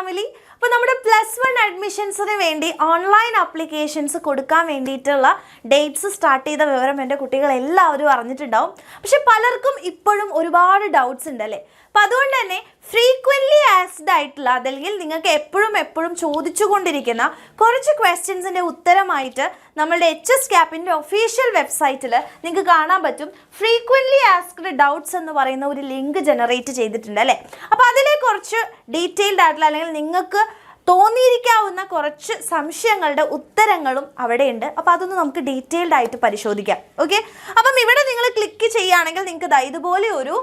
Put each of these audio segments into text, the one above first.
Family. അപ്പോൾ നമ്മുടെ +1 അഡ്മിഷൻസിന് വേണ്ടി ഓൺലൈൻ ആപ്ലിക്കേഷൻസ് കൊടുക്കാൻ വേണ്ടിയിട്ടുള്ള ഡേറ്റ്സ് സ്റ്റാർട്ട് ചെയ്ത വിവരം എൻ്റെ കുട്ടികൾ എല്ലാവരും അറിഞ്ഞിട്ടുണ്ടാവും. പക്ഷെ പലർക്കും ഇപ്പോഴും ഒരുപാട് ഡൗട്ട്സ് ഉണ്ട് അല്ലേ. അപ്പോൾ അതുകൊണ്ട് തന്നെ ഫ്രീക്വൻ്റ്ലി ആസ്ക്ഡ് ആയിട്ടുള്ള അല്ലെങ്കിൽ നിങ്ങൾക്ക് എപ്പോഴും ചോദിച്ചുകൊണ്ടിരിക്കുന്ന കുറച്ച് ക്വസ്റ്റ്യൻസിൻ്റെ ഉത്തരമായിട്ട് നമ്മളുടെ HSCAPൻ്റെ ഒഫീഷ്യൽ വെബ്സൈറ്റിൽ നിങ്ങൾക്ക് കാണാൻ പറ്റും. ഫ്രീക്വൻ്റ്ലി ആസ്ക്ഡ് ഡൗട്ട്സ് എന്ന് പറയുന്ന ഒരു ലിങ്ക് ജനറേറ്റ് ചെയ്തിട്ടുണ്ട് അല്ലേ. അപ്പോൾ അതിലെ കുറച്ച് ഡീറ്റെയിൽഡ് ആയിട്ടുള്ള അല്ലെങ്കിൽ നിങ്ങൾക്ക് തോന്നിയിരിക്കാവുന്ന കുറച്ച് സംശയങ്ങളുടെ ഉത്തരങ്ങളും അവിടെയുണ്ട്. അപ്പോൾ അതൊന്ന് നമുക്ക് ഡീറ്റെയിൽഡ് ആയിട്ട് പരിശോധിക്കാം. ഓക്കെ, അപ്പം ഇവിടെ നിങ്ങൾ ക്ലിക്ക് ചെയ്യുകയാണെങ്കിൽ നിങ്ങൾക്ക് ഇതുപോലെ ഒരു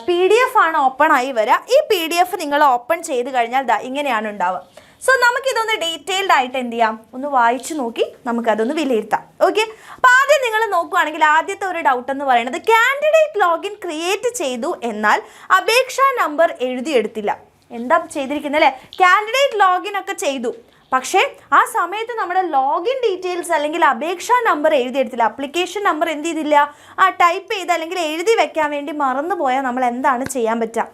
PDF ആണ് ഓപ്പൺ ആയി വരിക. ഈ PDF നിങ്ങൾ ഓപ്പൺ ചെയ്ത് കഴിഞ്ഞാൽ ഇങ്ങനെയാണ് ഉണ്ടാവുക. സോ നമുക്കിതൊന്ന് ഡീറ്റെയിൽഡ് ആയിട്ട് എന്ത് ചെയ്യാം, ഒന്ന് വായിച്ചു നോക്കി നമുക്കതൊന്ന് വിലയിരുത്താം. ഓക്കെ, അപ്പോൾ ആദ്യം നിങ്ങൾ നോക്കുകയാണെങ്കിൽ ആദ്യത്തെ ഒരു ഡൗട്ട് എന്ന് പറയുന്നത് കാൻഡിഡേറ്റ് ലോഗിൻ ക്രിയേറ്റ് ചെയ്തു എന്നാൽ അപേക്ഷാ നമ്പർ എഴുതിയെടുത്തില്ല. എന്താ ചെയ്തിരിക്കുന്നത് അല്ലേ, കാൻഡിഡേറ്റ് ലോഗിൻ ഒക്കെ ചെയ്തു, പക്ഷേ ആ സമയത്ത് നമ്മുടെ ലോഗിൻ ഡീറ്റെയിൽസ് അല്ലെങ്കിൽ അപേക്ഷാ നമ്പർ എഴുതിയെടുത്തില്ല, അപ്ലിക്കേഷൻ നമ്പർ എന്ത് ചെയ്തില്ല, ടൈപ്പ് ചെയ്ത് അല്ലെങ്കിൽ എഴുതി വെക്കാൻ വേണ്ടി മറന്നു പോയാൽ നമ്മൾ എന്താണ് ചെയ്യാൻ പറ്റുക?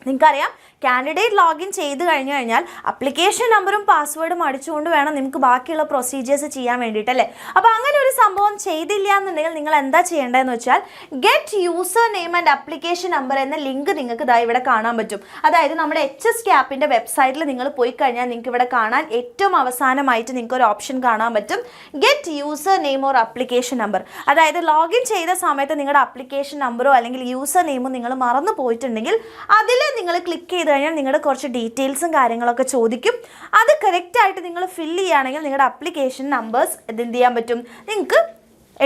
നിങ്ങൾക്കറിയാം, കാൻഡിഡേറ്റ് ലോഗിൻ ചെയ്ത് കഴിഞ്ഞാൽ അപ്ലിക്കേഷൻ നമ്പറും പാസ്വേഡും അടിച്ചുകൊണ്ട് വേണം നിങ്ങൾക്ക് ബാക്കിയുള്ള പ്രൊസീജിയേഴ്സ് ചെയ്യാൻ വേണ്ടിയിട്ടല്ലേ. അപ്പോൾ അങ്ങനെ ഒരു സംഭവം ചെയ്തില്ല എന്നുണ്ടെങ്കിൽ നിങ്ങൾ എന്താ ചെയ്യേണ്ടതെന്ന് വെച്ചാൽ get user name and application number എന്ന ലിങ്ക് നിങ്ങൾക്ക് ഇവിടെ കാണാൻ പറ്റും. അതായത് നമ്മുടെ HSCAPൻ്റെ വെബ്സൈറ്റിൽ നിങ്ങൾ പോയി കഴിഞ്ഞാൽ നിങ്ങൾക്ക് ഇവിടെ കാണാൻ ഏറ്റവും അവസാനമായിട്ട് നിങ്ങൾക്ക് ഒരു ഓപ്ഷൻ കാണാൻ പറ്റും, get user name or application number. അതായത് ലോഗിൻ ചെയ്ത സമയത്ത് നിങ്ങളുടെ അപ്ലിക്കേഷൻ നമ്പറോ അല്ലെങ്കിൽ യൂസർ നെയിമോ നിങ്ങൾ മറന്നു പോയിട്ടുണ്ടെങ്കിൽ അതിൽ നിങ്ങൾ ക്ലിക്ക് ചെയ്ത് കഴിഞ്ഞാൽ നിങ്ങളുടെ കുറച്ച് ഡീറ്റെയിൽസും കാര്യങ്ങളൊക്കെ ചോദിക്കും. അത് കറക്റ്റായിട്ട് നിങ്ങൾ ഫില്ല് ചെയ്യുകയാണെങ്കിൽ നിങ്ങളുടെ അപ്ലിക്കേഷൻ നമ്പേഴ്സ് എന്ത് ചെയ്യാൻ പറ്റും, നിങ്ങൾക്ക്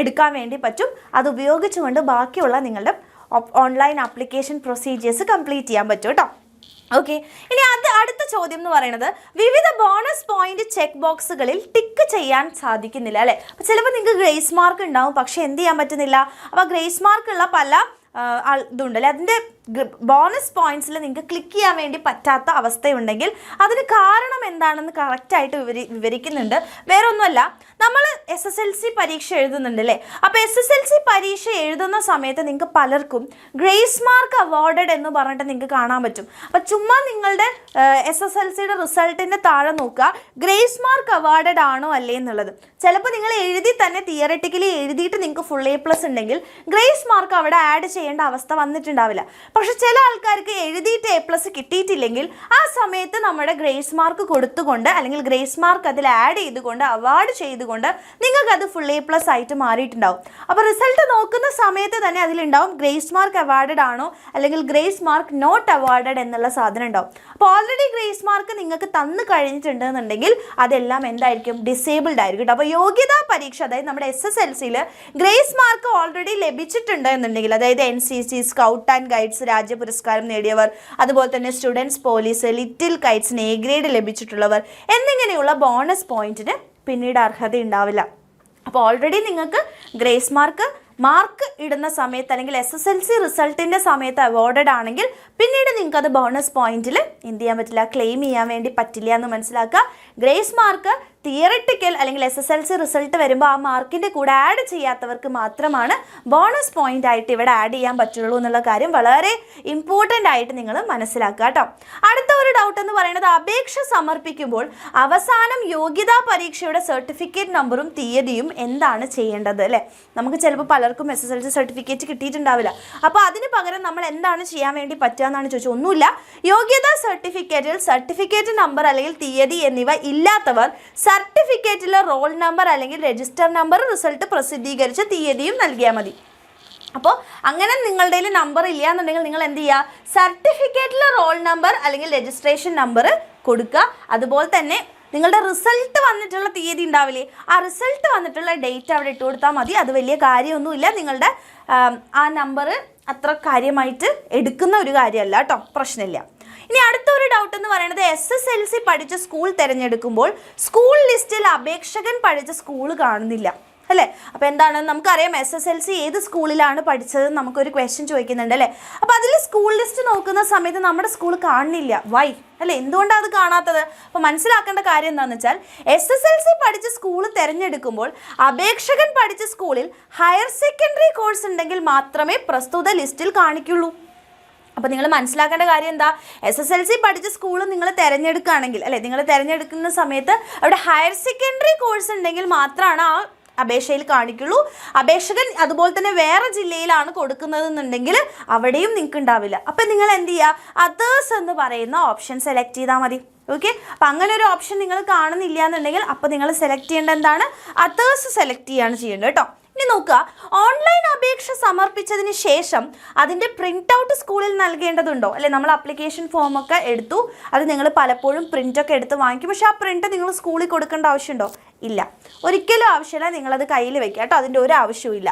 എടുക്കാൻ വേണ്ടി പറ്റും. അത് ഉപയോഗിച്ചുകൊണ്ട് ബാക്കിയുള്ള നിങ്ങളുടെ ഓൺലൈൻ ആപ്ലിക്കേഷൻ പ്രൊസീജിയേഴ്സ് കംപ്ലീറ്റ് ചെയ്യാൻ പറ്റും കേട്ടോ. ഓക്കെ, ഇനി അടുത്ത ചോദ്യം എന്ന് പറയുന്നത് വിവിധ ബോണസ് പോയിന്റ് ചെക്ക് ബോക്സുകളിൽ ടിക്ക് ചെയ്യാൻ സാധിക്കുന്നില്ല അല്ലേ. അപ്പോൾ ചിലപ്പോൾ നിങ്ങൾക്ക് ഗ്രേസ് മാർക്ക് ഉണ്ടാവും, പക്ഷേ എന്ത് ചെയ്യാൻ പറ്റുന്നില്ല. അപ്പോൾ ഗ്രേസ് മാർക്കുള്ള പല ഇതുണ്ടല്ലേ, അതിൻ്റെ ബോണസ് പോയിന്റ്സിൽ നിങ്ങൾക്ക് ക്ലിക്ക് ചെയ്യാൻ വേണ്ടി പറ്റാത്ത അവസ്ഥയുണ്ടെങ്കിൽ അതിന് കാരണം എന്താണെന്ന് കറക്റ്റായിട്ട് വിവരിക്കുന്നുണ്ട്. വേറെ ഒന്നുമല്ല, നമ്മൾ SSLC പരീക്ഷ എഴുതുന്നുണ്ട് അല്ലേ. അപ്പോൾ SSLC പരീക്ഷ എഴുതുന്ന സമയത്ത് നിങ്ങൾക്ക് പലർക്കും ഗ്രേസ് മാർക്ക് അവോർഡഡ് എന്ന് പറഞ്ഞിട്ട് നിങ്ങൾക്ക് കാണാൻ പറ്റും. അപ്പോൾ ചുമ്മാ നിങ്ങളുടെ SSLCയുടെ റിസൾട്ടിൻ്റെ താഴെ നോക്കുക, ഗ്രേസ് മാർക്ക് അവോർഡഡ് ആണോ അല്ലേ എന്നുള്ളത്. ചിലപ്പോൾ നിങ്ങൾ എഴുതി തന്നെ തിയററ്റിക്കലി എഴുതിയിട്ട് നിങ്ങൾക്ക് ഫുൾ A+ ഉണ്ടെങ്കിൽ ഗ്രേസ് മാർക്ക് അവിടെ ആഡ് ചെയ്യേണ്ട അവസ്ഥ വന്നിട്ടുണ്ടാവില്ല. പക്ഷെ ചില ആൾക്കാർക്ക് എഴുതിയിട്ട് A+ കിട്ടിയിട്ടില്ലെങ്കിൽ ആ സമയത്ത് നമ്മുടെ ഗ്രേസ് മാർക്ക് കൊടുത്തുകൊണ്ട് അല്ലെങ്കിൽ ഗ്രേസ് മാർക്ക് അതിൽ ആഡ് ചെയ്തുകൊണ്ട് അവാർഡ് ചെയ്തുകൊണ്ട് നിങ്ങൾക്കത് ഫുൾ A+ ആയിട്ട് മാറിയിട്ടുണ്ടാവും. അപ്പോൾ റിസൾട്ട് നോക്കുന്ന സമയത്ത് തന്നെ അതിലുണ്ടാവും ഗ്രേസ് മാർക്ക് അവോർഡഡ് ആണോ അല്ലെങ്കിൽ ഗ്രേസ് മാർക്ക് നോട്ട് അവോർഡഡ് എന്നുള്ള സാധനം ഉണ്ടാവും. അപ്പോൾ ഓൾറെഡി ഗ്രേസ് മാർക്ക് നിങ്ങൾക്ക് തന്നു കഴിഞ്ഞിട്ടുണ്ടെന്നുണ്ടെങ്കിൽ അതെല്ലാം എന്തായിരിക്കും, ഡിസേബിൾഡ് ആയിരിക്കും. അപ്പോൾ യോഗ്യതാ പരീക്ഷ അതായത് നമ്മുടെ SSLCയിൽ ഗ്രേസ് മാർക്ക് ഓൾറെഡി ലഭിച്ചിട്ടുണ്ട് എന്നുണ്ടെങ്കിൽ, അതായത് NCC, സ്കൗട്ട് ആൻഡ് ഗൈഡ്സ് രാജ്യ പുരസ്കാരം നേടിയവർ, അതുപോലെ തന്നെ സ്റ്റുഡൻസ് പോലീസ്, ലിറ്റിൽ കൈറ്റ്സിന് A ഗ്രേഡ് ലഭിച്ചിട്ടുള്ളവർ എന്നിങ്ങനെയുള്ള ബോണസ് പോയിന്റിന് പിന്നീട് അർഹത ഉണ്ടാവില്ല. അപ്പോൾ ഓൾറെഡി നിങ്ങൾക്ക് ഗ്രേസ് മാർക്ക് ഇടുന്ന സമയത്ത് അല്ലെങ്കിൽ SSLC റിസൾട്ടിൻ്റെ സമയത്ത് അവോർഡഡ് ആണെങ്കിൽ പിന്നീട് നിങ്ങൾക്ക് അത് ബോണസ് പോയിന്റിൽ എന്ത് ചെയ്യാൻ പറ്റില്ല, ക്ലെയിം ചെയ്യാൻ വേണ്ടി പറ്റില്ല എന്ന് മനസ്സിലാക്കുക. ഗ്രേസ് മാർക്ക് തിയററ്റിക്കൽ അല്ലെങ്കിൽ SSLC റിസൾട്ട് വരുമ്പോൾ ആ മാർക്കിൻ്റെ കൂടെ ആഡ് ചെയ്യാത്തവർക്ക് മാത്രമാണ് ബോണസ് പോയിന്റ് ആയിട്ട് ഇവിടെ ആഡ് ചെയ്യാൻ പറ്റുള്ളൂ എന്നുള്ള കാര്യം വളരെ ഇമ്പോർട്ടൻ്റ് ആയിട്ട് നിങ്ങൾ മനസ്സിലാക്കുക കേട്ടോ. അടുത്ത ഒരു ഡൗട്ട് എന്ന് പറയുന്നത് അപേക്ഷ സമർപ്പിക്കുമ്പോൾ അവസാനം യോഗ്യതാ പരീക്ഷയുടെ സർട്ടിഫിക്കറ്റ് നമ്പറും തീയതിയും എന്താണ് ചെയ്യേണ്ടത് അല്ലേ. നമുക്ക് ചിലപ്പോൾ പലർക്കും SSLC സർട്ടിഫിക്കറ്റ് കിട്ടിയിട്ടുണ്ടാവില്ല. അപ്പോൾ അതിന് പകരം നമ്മൾ എന്താണ് ചെയ്യാൻ വേണ്ടി പറ്റുക എന്നാണ് ചോദിച്ചത്. ഒന്നുമില്ല, യോഗ്യതാ സർട്ടിഫിക്കറ്റിൽ സർട്ടിഫിക്കറ്റ് നമ്പർ അല്ലെങ്കിൽ തീയതി എന്നിവ ഇല്ലാത്തവർ സർട്ടിഫിക്കറ്റിലെ റോൾ നമ്പർ അല്ലെങ്കിൽ രജിസ്റ്റർ നമ്പർ റിസൾട്ട് പ്രസിദ്ധീകരിച്ച തീയതിയും നൽകിയാൽ മതി. അപ്പോൾ അങ്ങനെ നിങ്ങളുടെ കയ്യിൽ നമ്പർ ഇല്ല എന്നുണ്ടെങ്കിൽ നിങ്ങൾ എന്ത് ചെയ്യുക, സർട്ടിഫിക്കറ്റിലെ റോൾ നമ്പർ അല്ലെങ്കിൽ രജിസ്ട്രേഷൻ നമ്പർ കൊടുക്കുക. അതുപോലെ തന്നെ നിങ്ങളുടെ റിസൾട്ട് വന്നിട്ടുള്ള തീയതി ഉണ്ടാവില്ലേ, ആ റിസൾട്ട് വന്നിട്ടുള്ള ഡേറ്റ് അവിടെ ഇട്ട് കൊടുത്താൽ മതി. അത് വലിയ കാര്യമൊന്നുമില്ല, നിങ്ങളുടെ ആ നമ്പർ അത്ര കാര്യമായിട്ട് എടുക്കുന്ന ഒരു കാര്യമല്ല കേട്ടോ, പ്രശ്നമില്ല. ഇനി അടുത്തൊരു ഡൗട്ട് എന്ന് പറയുന്നത് SSLC പഠിച്ച സ്കൂൾ തിരഞ്ഞെടുക്കുമ്പോൾ സ്കൂൾ ലിസ്റ്റിൽ അപേക്ഷകൻ പഠിച്ച സ്കൂൾ കാണുന്നില്ല അല്ലേ. അപ്പോൾ എന്താണ്, നമുക്കറിയാം SSLC ഏത് സ്കൂളിലാണ് പഠിച്ചത് നമുക്കൊരു ക്വസ്റ്റ്യൻ ചോദിക്കുന്നുണ്ട് അല്ലേ. അപ്പോൾ അതിൽ സ്കൂൾ ലിസ്റ്റ് നോക്കുന്ന സമയത്ത് നമ്മുടെ സ്കൂൾ കാണുന്നില്ല. വൈ അല്ലേ, എന്തുകൊണ്ടാണ് അത് കാണാത്തത്? അപ്പോൾ മനസ്സിലാക്കേണ്ട കാര്യം എന്താണെന്ന് വെച്ചാൽ SSLC പഠിച്ച സ്കൂൾ തിരഞ്ഞെടുക്കുമ്പോൾ അപേക്ഷകൻ പഠിച്ച സ്കൂളിൽ ഹയർ സെക്കൻഡറി കോഴ്സ് ഉണ്ടെങ്കിൽ മാത്രമേ പ്രസ്തുത ലിസ്റ്റിൽ കാണിക്കുള്ളൂ. അപ്പോൾ നിങ്ങൾ മനസ്സിലാക്കേണ്ട കാര്യം എന്താ, SSLC പഠിച്ച സ്കൂൾ നിങ്ങൾ തിരഞ്ഞെടുക്കുകയാണെങ്കിൽ അല്ലേ, നിങ്ങൾ തിരഞ്ഞെടുക്കുന്ന സമയത്ത് അവിടെ ഹയർ സെക്കൻഡറി കോഴ്സ് ഉണ്ടെങ്കിൽ മാത്രമാണ് ആ അപേക്ഷയിൽ കാണിക്കുള്ളൂ. അപേക്ഷകൻ അതുപോലെ തന്നെ വേറെ ജില്ലയിലാണ് കൊടുക്കുന്നതെന്നുണ്ടെങ്കിൽ അവിടെയും നിങ്ങൾക്ക് ഉണ്ടാവില്ല. അപ്പം നിങ്ങൾ എന്ത് ചെയ്യുക, അതേഴ്സ് എന്ന് പറയുന്ന ഓപ്ഷൻ സെലക്ട് ചെയ്താൽ മതി. ഓക്കെ, അപ്പം അങ്ങനെ ഒരു ഓപ്ഷൻ നിങ്ങൾ കാണുന്നില്ല എന്നുണ്ടെങ്കിൽ അപ്പോൾ നിങ്ങൾ സെലക്ട് ചെയ്യേണ്ട എന്താണ്, അതേഴ്സ് സെലക്ട് ചെയ്യാണ് ചെയ്യേണ്ടത് കേട്ടോ. ഇനി നോക്കുക, ഓൺലൈൻ അപേക്ഷ സമർപ്പിച്ചതിന് ശേഷം അതിൻ്റെ പ്രിൻ്റ് ഔട്ട് സ്കൂളിൽ നൽകേണ്ടതുണ്ടോ അല്ലെ. നമ്മൾ ആപ്ലിക്കേഷൻ ഫോമൊക്കെ എടുത്തു, അത് നിങ്ങൾ പലപ്പോഴും പ്രിൻ്റൊക്കെ എടുത്ത് വാങ്ങിക്കും. പക്ഷേ ആ പ്രിൻ്റ് നിങ്ങൾ സ്കൂളിൽ കൊടുക്കേണ്ട ആവശ്യമുണ്ടോ? ഇല്ല, ഒരിക്കലും ആവശ്യമില്ല. നിങ്ങളത് കയ്യിൽ വെക്കുക കേട്ടോ, അതിൻ്റെ ഒരു ആവശ്യവും ഇല്ല.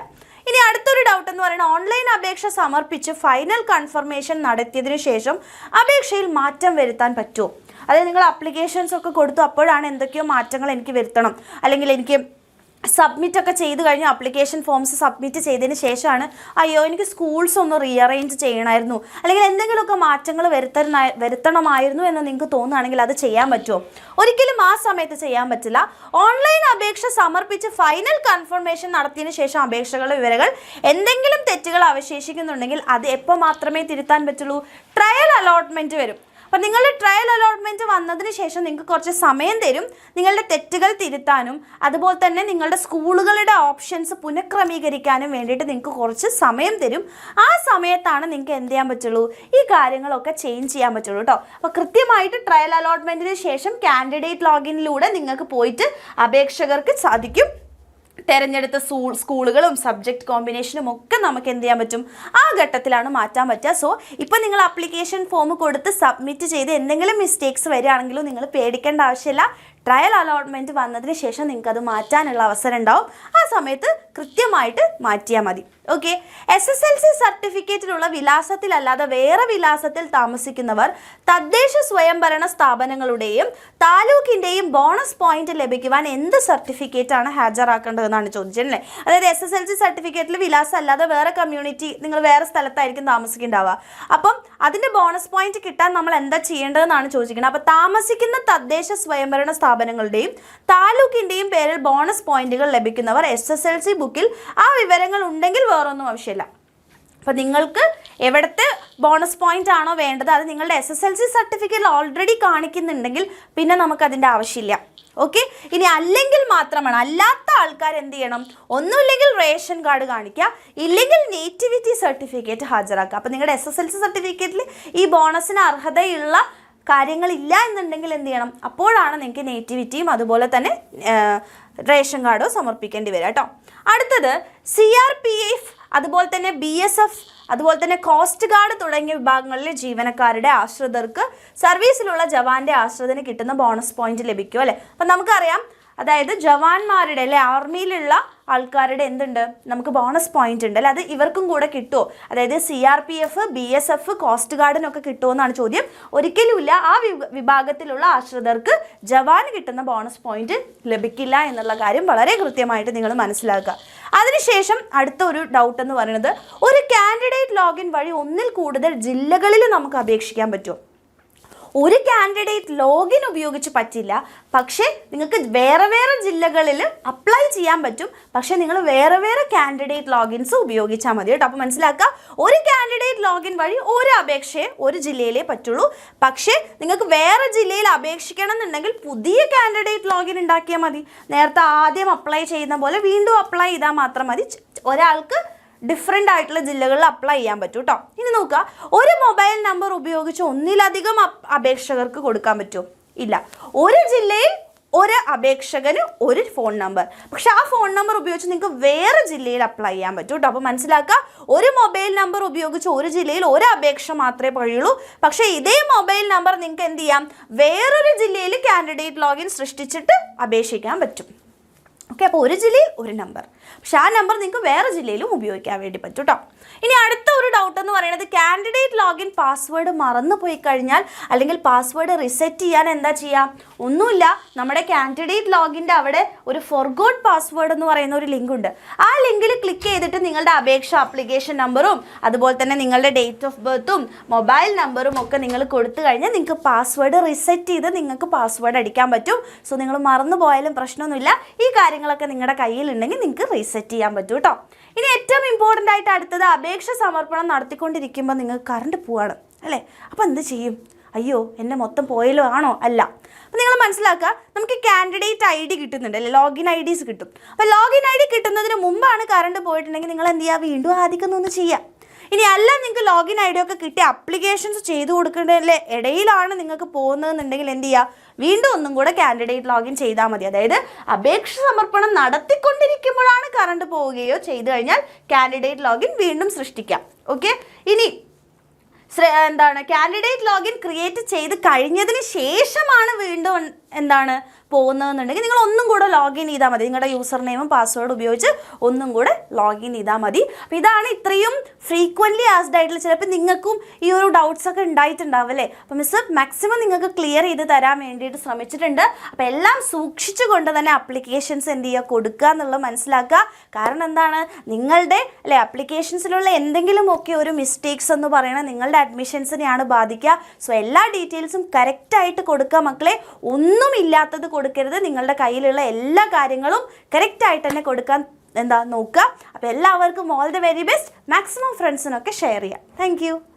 ഇനി അടുത്തൊരു ഡൗട്ട് എന്ന് പറയുന്നത്, ഓൺലൈൻ അപേക്ഷ സമർപ്പിച്ച് ഫൈനൽ കൺഫർമേഷൻ നടത്തിയതിനു ശേഷം അപേക്ഷയിൽ മാറ്റം വരുത്താൻ പറ്റുമോ? അതായത് നിങ്ങൾ അപ്ലിക്കേഷൻസ് ഒക്കെ കൊടുത്തു, അപ്പോഴാണ് എന്തൊക്കെയോ മാറ്റങ്ങൾ എനിക്ക് വരുത്തണം, അല്ലെങ്കിൽ എനിക്ക് സബ്മിറ്റ് ഒക്കെ ചെയ്ത് കഴിഞ്ഞ് അപ്ലിക്കേഷൻ ഫോംസ് സബ്മിറ്റ് ചെയ്തതിന് ശേഷമാണ് അയ്യോ എനിക്ക് സ്കൂൾസ് ഒന്ന് റീഅറേഞ്ച് ചെയ്യണമായിരുന്നു, അല്ലെങ്കിൽ എന്തെങ്കിലുമൊക്കെ മാറ്റങ്ങൾ വരുത്തണമായിരുന്നു എന്ന് നിങ്ങൾക്ക് തോന്നുകയാണെങ്കിൽ അത് ചെയ്യാൻ പറ്റുമോ? ഒരിക്കലും ആ സമയത്ത് ചെയ്യാൻ പറ്റില്ല. ഓൺലൈൻ അപേക്ഷ സമർപ്പിച്ച് ഫൈനൽ കൺഫർമേഷൻ നടത്തിയതിന് ശേഷം അപേക്ഷകളുടെ വിവരങ്ങൾ എന്തെങ്കിലും തെറ്റുകൾ അവശേഷിക്കുന്നുണ്ടെങ്കിൽ അത് എപ്പോൾ മാത്രമേ തിരുത്താൻ പറ്റുള്ളൂ? ട്രയൽ അലോട്ട്മെൻറ്റ് വരും. അപ്പം നിങ്ങളുടെ ട്രയൽ അലോട്ട്മെൻറ്റ് വന്നതിന് ശേഷം നിങ്ങൾക്ക് കുറച്ച് സമയം തരും നിങ്ങളുടെ തെറ്റുകൾ തിരുത്താനും അതുപോലെ തന്നെ നിങ്ങളുടെ സ്കൂളുകളുടെ ഓപ്ഷൻസ് പുനഃക്രമീകരിക്കാനും വേണ്ടിയിട്ട് നിങ്ങൾക്ക് കുറച്ച് സമയം തരും. ആ സമയത്താണ് നിങ്ങൾക്ക് എന്ത് ചെയ്യാൻ പറ്റുള്ളൂ, ഈ കാര്യങ്ങളൊക്കെ ചേഞ്ച് ചെയ്യാൻ പറ്റുള്ളൂ കേട്ടോ. അപ്പോൾ കൃത്യമായിട്ട് ട്രയൽ അലോട്ട്മെൻറ്റിന് ശേഷം കാൻഡിഡേറ്റ് ലോഗിനിലൂടെ നിങ്ങൾക്ക് പോയിട്ട് അപേക്ഷകർക്ക് സാധിക്കും തിരഞ്ഞെടുത്ത സ്കൂളുകളും സബ്ജക്റ്റ് കോമ്പിനേഷനും ഒക്കെ നമുക്ക് എന്ത് ചെയ്യാൻ പറ്റും, ആ ഘട്ടത്തിലാണ് മാറ്റാൻ പറ്റുക. സോ ഇപ്പം നിങ്ങൾ ആപ്ലിക്കേഷൻ ഫോം കൊടുത്ത് സബ്മിറ്റ് ചെയ്ത് എന്തെങ്കിലും മിസ്റ്റേക്സ് വരികയാണെങ്കിലും നിങ്ങൾ പേടിക്കേണ്ട ആവശ്യമില്ല. ട്രയൽ അലോട്ട്മെൻറ്റ് വന്നതിന് ശേഷം നിങ്ങൾക്കത് മാറ്റാനുള്ള അവസരം ഉണ്ടാവും. ആ സമയത്ത് കൃത്യമായിട്ട് മാറ്റിയാൽ മതി. ഓക്കെ, SSLC സർട്ടിഫിക്കറ്റിലുള്ള വിലാസത്തിലല്ലാതെ വേറെ വിലാസത്തിൽ താമസിക്കുന്നവർ തദ്ദേശ സ്വയംഭരണ സ്ഥാപനങ്ങളുടെയും താലൂക്കിൻ്റെയും ബോണസ് പോയിന്റ് ലഭിക്കുവാൻ എന്ത് സർട്ടിഫിക്കറ്റാണ് ഹാജരാക്കേണ്ടതെന്നാണ് ചോദിച്ചത് അല്ലേ. അതായത് SSLC സർട്ടിഫിക്കറ്റിൽ വിലാസം അല്ലാതെ വേറെ കമ്മ്യൂണിറ്റി, നിങ്ങൾ വേറെ സ്ഥലത്തായിരിക്കും താമസിക്കുന്നുണ്ടാവുക. അപ്പം അതിൻ്റെ ബോണസ് പോയിന്റ് കിട്ടാൻ നമ്മൾ എന്താ ചെയ്യേണ്ടതെന്നാണ് ചോദിക്കുന്നത്. അപ്പോൾ താമസിക്കുന്ന തദ്ദേശ സ്വയംഭരണ സ്ഥാപനങ്ങളുടെയും താലൂക്കിൻ്റെയും പേരിൽ ബോണസ് പോയിന്റുകൾ ലഭിക്കുന്നവർ SSLC ബുക്കിൽ ആ വിവരങ്ങൾ ഉണ്ടെങ്കിൽ വേറൊന്നും ആവശ്യമില്ല. അപ്പോൾ നിങ്ങൾക്ക് എവിടുത്തെ ബോണസ് പോയിന്റ് ആണോ വേണ്ടത് അത് നിങ്ങളുടെ SSLC സർട്ടിഫിക്കറ്റിൽ ഓൾറെഡി കാണിക്കുന്നുണ്ടെങ്കിൽ പിന്നെ നമുക്കതിൻ്റെ ആവശ്യമില്ല. ഓക്കെ, ഇനി അല്ലെങ്കിൽ മാത്രമാണ്, അല്ലാത്ത ആൾക്കാർ എന്ത് ചെയ്യണം, ഒന്നുമില്ലെങ്കിൽ റേഷൻ കാർഡ് കാണിക്കുക, ഇല്ലെങ്കിൽ നേറ്റിവിറ്റി സർട്ടിഫിക്കറ്റ് ഹാജരാക്കുക. അപ്പോൾ നിങ്ങളുടെ SSLC സർട്ടിഫിക്കറ്റിൽ ഈ ബോണസിന് അർഹതയുള്ള കാര്യങ്ങളില്ല എന്നുണ്ടെങ്കിൽ എന്ത് ചെയ്യണം, അപ്പോഴാണ് നിങ്ങൾക്ക് നേറ്റിവിറ്റിയും അതുപോലെ തന്നെ റേഷൻ കാർഡോ സമർപ്പിക്കേണ്ടി വരിക കേട്ടോ. അടുത്തത് CRPF അതുപോലെ തന്നെ BSF അതുപോലെ തന്നെ കോസ്റ്റ് ഗാർഡ് തുടങ്ങിയ വിഭാഗങ്ങളിലെ ജീവനക്കാരുടെ ആശ്രിതർക്ക് സർവീസിലുള്ള ജവാന്റെ ആശ്രിതന് കിട്ടുന്ന ബോണസ് പോയിന്റ് ലഭിക്കും അല്ലേ. അപ്പം നമുക്കറിയാം, അതായത് ജവാന്മാരുടെ അല്ലെ ആർമിയിലുള്ള ആൾക്കാരുടെ എന്തുണ്ട്, നമുക്ക് ബോണസ് പോയിന്റ് ഉണ്ട് അല്ലെ, അത് ഇവർക്കും കൂടെ കിട്ടുമോ? അതായത് CRPF BSF കോസ്റ്റ് ഗാർഡിനൊക്കെ കിട്ടുമോ എന്നാണ് ചോദ്യം. ഒരിക്കലുമില്ല. ആ വിഭാഗത്തിലുള്ള ആശ്രിതർക്ക് ജവാന് കിട്ടുന്ന ബോണസ് പോയിന്റ് ലഭിക്കില്ല എന്നുള്ള കാര്യം വളരെ കൃത്യമായിട്ട് നിങ്ങൾ മനസ്സിലാക്കുക. അതിനുശേഷം അടുത്ത ഒരു ഡൗട്ട് എന്ന് പറയുന്നത്, ഒരു കാൻഡിഡേറ്റ് ലോഗിൻ വഴി ഒന്നിൽ കൂടുതൽ ജില്ലകളിൽ നമുക്ക് അപേക്ഷിക്കാൻ പറ്റുമോ? ഒരു കാൻഡിഡേറ്റ് ലോഗിൻ ഉപയോഗിച്ച് പറ്റില്ല, പക്ഷേ നിങ്ങൾക്ക് വേറെ വേറെ ജില്ലകളിൽ അപ്ലൈ ചെയ്യാൻ പറ്റും. പക്ഷേ നിങ്ങൾ വേറെ വേറെ കാൻഡിഡേറ്റ് ലോഗിൻസ് ഉപയോഗിച്ചാൽ മതി കേട്ടോ. അപ്പോൾ മനസ്സിലാക്കുക, ഒരു കാൻഡിഡേറ്റ് ലോഗിൻ വഴി ഒരു അപേക്ഷയെ ഒരു ജില്ലയിലേ പറ്റുള്ളൂ. പക്ഷേ നിങ്ങൾക്ക് വേറെ ജില്ലയിൽ അപേക്ഷിക്കണം എന്നുണ്ടെങ്കിൽ പുതിയ കാൻഡിഡേറ്റ് ലോഗിൻ ഉണ്ടാക്കിയാൽ മതി. നേരത്തെ ആദ്യം അപ്ലൈ ചെയ്യുന്ന പോലെ വീണ്ടും അപ്ലൈ ചെയ്താൽ മാത്രം മതി. ഒരാൾക്ക് ഡിഫറെൻ്റ് ആയിട്ടുള്ള ജില്ലകളിൽ അപ്ലൈ ചെയ്യാൻ പറ്റും കേട്ടോ. ഇനി നോക്കുക, ഒരു മൊബൈൽ നമ്പർ ഉപയോഗിച്ച് ഒന്നിലധികം അപേക്ഷകർക്ക് കൊടുക്കാൻ പറ്റുമോ? ഇല്ല. ഒരു ജില്ലയിൽ ഒരു അപേക്ഷകന് ഒരു ഫോൺ നമ്പർ, പക്ഷെ ആ ഫോൺ നമ്പർ ഉപയോഗിച്ച് നിങ്ങൾക്ക് വേറെ ജില്ലയിൽ അപ്ലൈ ചെയ്യാൻ പറ്റും കേട്ടോ. അപ്പോൾ മനസ്സിലാക്കുക, ഒരു മൊബൈൽ നമ്പർ ഉപയോഗിച്ച് ഒരു ജില്ലയിൽ ഒരു അപേക്ഷ മാത്രമേ കഴിയുള്ളൂ. പക്ഷേ ഇതേ മൊബൈൽ നമ്പർ നിങ്ങൾക്ക് എന്ത് ചെയ്യാം, വേറൊരു ജില്ലയിൽ കാൻഡിഡേറ്റ് ലോഗിൻ സൃഷ്ടിച്ചിട്ട് അപേക്ഷിക്കാൻ പറ്റും. ഓക്കെ, അപ്പോൾ ഒരു ജില്ലയിൽ ഒരു നമ്പർ, പക്ഷെ ആ നമ്പർ നിങ്ങൾക്ക് വേറെ ജില്ലയിലും ഉപയോഗിക്കാൻ വേണ്ടി പറ്റും കേട്ടോ. ഇനി അടുത്ത ഒരു ഡൗട്ട് എന്ന് പറയുന്നത്, കാൻഡിഡേറ്റ് ലോഗിൻ പാസ്വേഡ് മറന്നു പോയി കഴിഞ്ഞാൽ അല്ലെങ്കിൽ പാസ്വേഡ് റിസെറ്റ് ചെയ്യാൻ എന്താ ചെയ്യുക? ഒന്നുമില്ല, നമ്മുടെ കാൻഡിഡേറ്റ് ലോഗിൻ്റെ അവിടെ ഒരു ഫോർഗോട്ട് പാസ്വേഡ് എന്ന് പറയുന്ന ഒരു ലിങ്ക് ഉണ്ട്. ആ ലിങ്കിൽ ക്ലിക്ക് ചെയ്തിട്ട് നിങ്ങളുടെ അപേക്ഷ ആപ്ലിക്കേഷൻ നമ്പറും അതുപോലെ തന്നെ നിങ്ങളുടെ ഡേറ്റ് ഓഫ് ബർത്തും മൊബൈൽ നമ്പറും ഒക്കെ നിങ്ങൾ കൊടുത്തു കഴിഞ്ഞാൽ നിങ്ങൾക്ക് പാസ്വേഡ് റിസെറ്റ് ചെയ്ത് നിങ്ങൾക്ക് പാസ്വേഡ് അടിക്കാൻ പറ്റും. സോ നിങ്ങൾ മറന്നു പോയാലും പ്രശ്നമൊന്നുമില്ല. ഈ കാര്യങ്ങളൊക്കെ നിങ്ങളുടെ കയ്യിലുണ്ടെങ്കിൽ നിങ്ങൾക്ക് റീസെറ്റ് ചെയ്യാൻ പറ്റും കേട്ടോ. ഇനി ഏറ്റവും ഇമ്പോർട്ടൻ്റ് ആയിട്ട് അടുത്തത് അപേക്ഷ സമർപ്പണം നടത്തിക്കൊണ്ടിരിക്കുമ്പോൾ നിങ്ങൾക്ക് കറണ്ട് പോവാണ് അല്ലേ. അപ്പോൾ എന്ത് ചെയ്യും? അയ്യോ എൻ്റെ മൊത്തം പോയല്ലോ ആണോ? അല്ല. അപ്പോൾ നിങ്ങൾ മനസ്സിലാക്കുക, നമുക്ക് കാൻഡിഡേറ്റ് ID കിട്ടുന്നുണ്ട് അല്ലേ, ലോഗിൻ IDs കിട്ടും. അപ്പോൾ ലോഗിൻ ID കിട്ടുന്നതിന് മുമ്പാണ് കറണ്ട് പോയിട്ടുണ്ടെങ്കിൽ നിങ്ങൾ എന്ത് ചെയ്യുക? വീണ്ടും ആദ്യം ഒന്ന് ചെയ്യാം. ഇനി അല്ല നിങ്ങൾക്ക് ലോഗിൻ ID ഒക്കെ കിട്ടി അപ്ലിക്കേഷൻസ് ചെയ്തു കൊടുക്കേണ്ടതിൻ്റെ ഇടയിലാണ് നിങ്ങൾക്ക് പോകുന്നതെന്നുണ്ടെങ്കിൽ എന്ത് ചെയ്യുക? വീണ്ടും ഒന്നും കൂടെ കാൻഡിഡേറ്റ് ലോഗിൻ ചെയ്താൽ മതി. അതായത് അപേക്ഷ സമർപ്പണം നടത്തിക്കൊണ്ടിരിക്കുമ്പോഴാണ് കറണ്ട് പോവുകയോ ചെയ്തു കഴിഞ്ഞാൽ കാൻഡിഡേറ്റ് ലോഗിൻ വീണ്ടും സൃഷ്ടിക്കാം. ഓക്കെ. ഇനി കാൻഡിഡേറ്റ് ലോഗിൻ ക്രിയേറ്റ് ചെയ്ത് കഴിഞ്ഞതിന് ശേഷമാണ് വീണ്ടും പോകുന്നതെന്നുണ്ടെങ്കിൽ നിങ്ങൾ ഒന്നും കൂടെ ലോഗിൻ ചെയ്താൽ മതി. നിങ്ങളുടെ യൂസർ നെയിമും പാസ്വേഡ് ഉപയോഗിച്ച് ഒന്നും കൂടെ ലോഗിൻ ചെയ്താൽ മതി. അപ്പോൾ ഇതാണ് ഇത്രയും ഫ്രീക്വൻ്റ്ലി ആസ്ഡ് ആയിട്ടുള്ള, ചിലപ്പോൾ നിങ്ങൾക്കും ഈ ഒരു ഡൗട്ട്സ് ഒക്കെ ഉണ്ടായിട്ടുണ്ടാവും അല്ലേ. അപ്പോൾ മിസ് മാക്സിമം നിങ്ങൾക്ക് ക്ലിയർ ചെയ്ത് തരാൻ വേണ്ടിയിട്ട് ശ്രമിച്ചിട്ടുണ്ട്. അപ്പോൾ എല്ലാം സൂക്ഷിച്ചുകൊണ്ട് തന്നെ അപ്ലിക്കേഷൻസ് എന്ത് ചെയ്യുക? കൊടുക്കുക എന്നുള്ളത് മനസ്സിലാക്കുക. കാരണം എന്താണ്, നിങ്ങളുടെ അല്ലേ അപ്ലിക്കേഷൻസിലുള്ള എന്തെങ്കിലുമൊക്കെ ഒരു മിസ്റ്റേക്സ് എന്ന് പറയുന്നത് നിങ്ങളുടെ അഡ്മിഷൻസിനെയാണ് ബാധിക്കുക. സോ എല്ലാ ഡീറ്റെയിൽസും കറക്റ്റായിട്ട് കൊടുക്കുക മക്കളെ. ഒന്നുമില്ലാത്തത് കൊടുക്കരുത്. നിങ്ങളുടെ കയ്യിലുള്ള എല്ലാ കാര്യങ്ങളും കറക്റ്റായിട്ട് തന്നെ കൊടുക്കാൻ നോക്കുക. അപ്പോൾ എല്ലാവർക്കും all the very best. Maximum ഫ്രണ്ട്സിനൊക്കെ ഷെയർ ചെയ്യാം. താങ്ക്